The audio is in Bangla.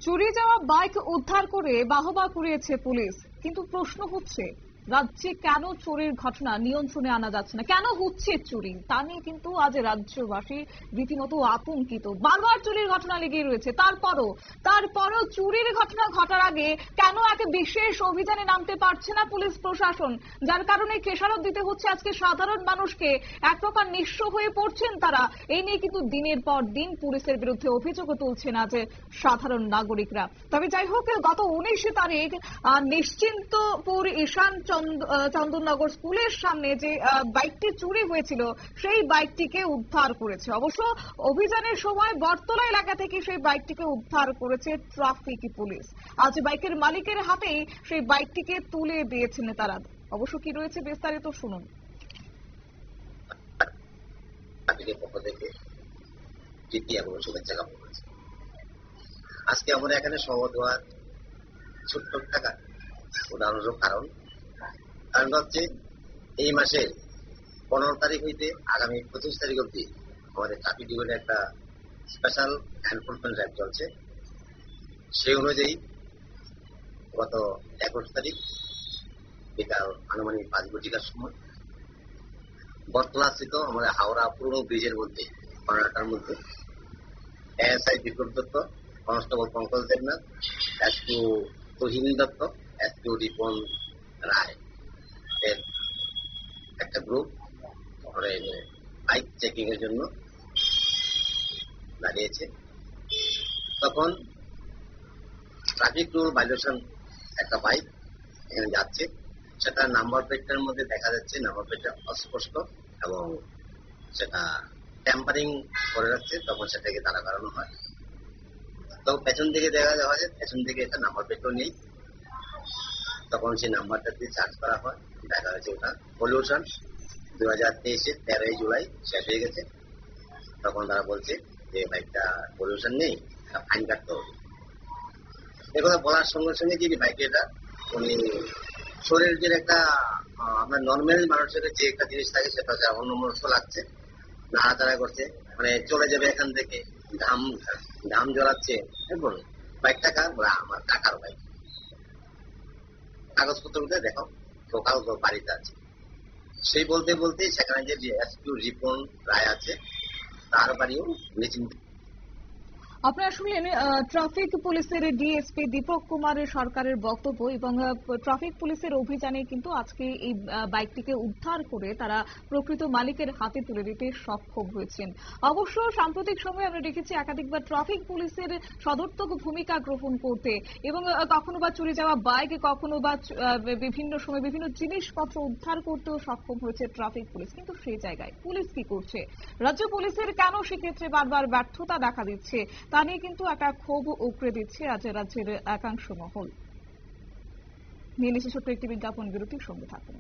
চুরি যাওয়া বাইক উদ্ধার করে বাহবা কুড়িয়েছে পুলিশ, কিন্তু প্রশ্ন হচ্ছে রাজ্যে কেন চুরির ঘটনা নিয়ন্ত্রণে আনা যাচ্ছে না, কেন হচ্ছে চুরি, তা নিয়ে কিন্তু আজ রাজ্যবাসী রীতিমতো আতঙ্কিত। বারবার চুরির ঘটনা লেগে রয়েছে, তারপরও চুরির ঘটনা ঘটার আগে কেন এক বিশেষ অভিযানে নামতে পারছে না পুলিশ প্রশাসন, যার কারণে খেসারত দিতে হচ্ছে আজকে সাধারণ মানুষকে। এক প্রকার নিঃস্ব হয়ে পড়ছেন তারা। এই নিয়ে কিন্তু দিনের পর দিন পুলিশের বিরুদ্ধে অভিযোগও তুলছেন আজ সাধারণ নাগরিকরা। তবে যাই হোক, গত 19 তারিখ নিশ্চিন্তপুর ঈশান চন্দননগর স্কুলের সামনে যে বাইকটি চুরি হয়েছিল সেই বাইকটিকে উদ্ধার করেছে। অবশ্য অভিযানের সময় বটতলা এলাকা থেকে সেই বাইকটিকে উদ্ধার করেছে ট্রাফিক পুলিশ। আজ বাইকের মালিকের হাতেই সেই বাইকটিকে তুলে দিয়েছেন তারা। অবশ্য কি রয়েছে বিস্তারিত শুনুন। আজকে আমরা এখানে সহজ হওয়ার ছোট্ট থাকা উদাহরণস্বরূপ কারণ হচ্ছে এই মাসের 15 তারিখ হইতে আগামী 25 তারিখ অব্দি আমাদের ট্রাফিক ডিভিশনে একটা স্পেশাল এনফোর্সমেন্ট ড্রাইভ চলছে। সেই অনুযায়ী গত 21 তারিখ বিকাল আনুমানিক 5 ঘটিকার সময় বটতলা স্থিত আমাদের হাওড়া পুরনো ব্রিজের মধ্যে কর্নারটার মধ্যে ASI Biplab Dutta, constable Pankaj Debnath, SPO Tuhin Dutta, SPO Ripon Roy এর একটা গ্রুপ বাইক চেকিং এর জন্য দাঁড়িয়েছে। তখন ট্রাফিক রুল ভাইলেশন একটা বাইক এখানে যাচ্ছে, সেটা নাম্বার প্লেটের মধ্যে দেখা যাচ্ছে নাম্বার প্লেটটা অস্পষ্ট এবং সেটা ট্যাম্পারিং করে রাখছে। তখন সেটাকে দাঁড়া করানো হয়। তো পেছন দিকে দেখা যাওয়া যায় পেছন দিকে একটা নাম্বার প্লেটও নেই। তখন সেই নাম্বারটা দিয়ে চার্জ করা হয়, দেখা যাচ্ছে ওটা পলিউশন 2023-এর 13 জুলাই শেষ হয়ে গেছে। তখন তারা বলছে যে বাইকটা পলিউশন নেই, ফাইন কাটতে হবে। এগুলো বলার সঙ্গে সঙ্গে যে বাইকটা উনি শরীরের যে একটা আপনার নর্মাল মানুষের যে একটা জিনিস থাকে সেটা হচ্ছে অন্যমনস্ক লাগছে, নাড়াচাড়া করছে, মানে চলে যাবে এখান থেকে, ঘাম জড়াচ্ছে। এবং বাইকটা কার? আমার কাকার বাইক। কাগজপত্রগুলো দেখো টোকাল বাড়িতে আছে। সেই বলতে বলতে সেখানে যে এসপিও রিপন রায় আছে তার বাড়িও নিশ্চিন্ত। আপনারা শুনলেন ট্রাফিক পুলিশের ডিএসপি দীপক কুমারের সরকারের বক্তব্য এবং ট্রাফিক পুলিশের অভিযানে কিন্তু আজকে এই বাইকটিকে উদ্ধার করে তারা প্রকৃত মালিকের হাতে তুলে দিতে সক্ষম হয়েছেন। অবশ্য সাম্প্রতিক সময়ে আমরা দেখেছি একাধিকবার ট্রাফিক পুলিশের সদর্থক ভূমিকা গ্রহণ করতে এবং কখনো বা চুরি যাওয়া বাইক, কখনো বা বিভিন্ন সময় বিভিন্ন জিনিসপত্র উদ্ধার করতেও সক্ষম হয়েছে ট্রাফিক পুলিশ। কিন্তু সেই জায়গায় পুলিশ কি করছে, রাজ্য পুলিশের কেন সেক্ষেত্রে বারবার ব্যর্থতা দেখা দিচ্ছে, তা নিয়ে কিন্তু একটা ক্ষোভ উগরে দিচ্ছে আজ রাজ্যের একাংশ মহল। নিয়ে নিচ্ছে ছোট্ট একটি বিজ্ঞাপন বিরতির সঙ্গে থাকুন।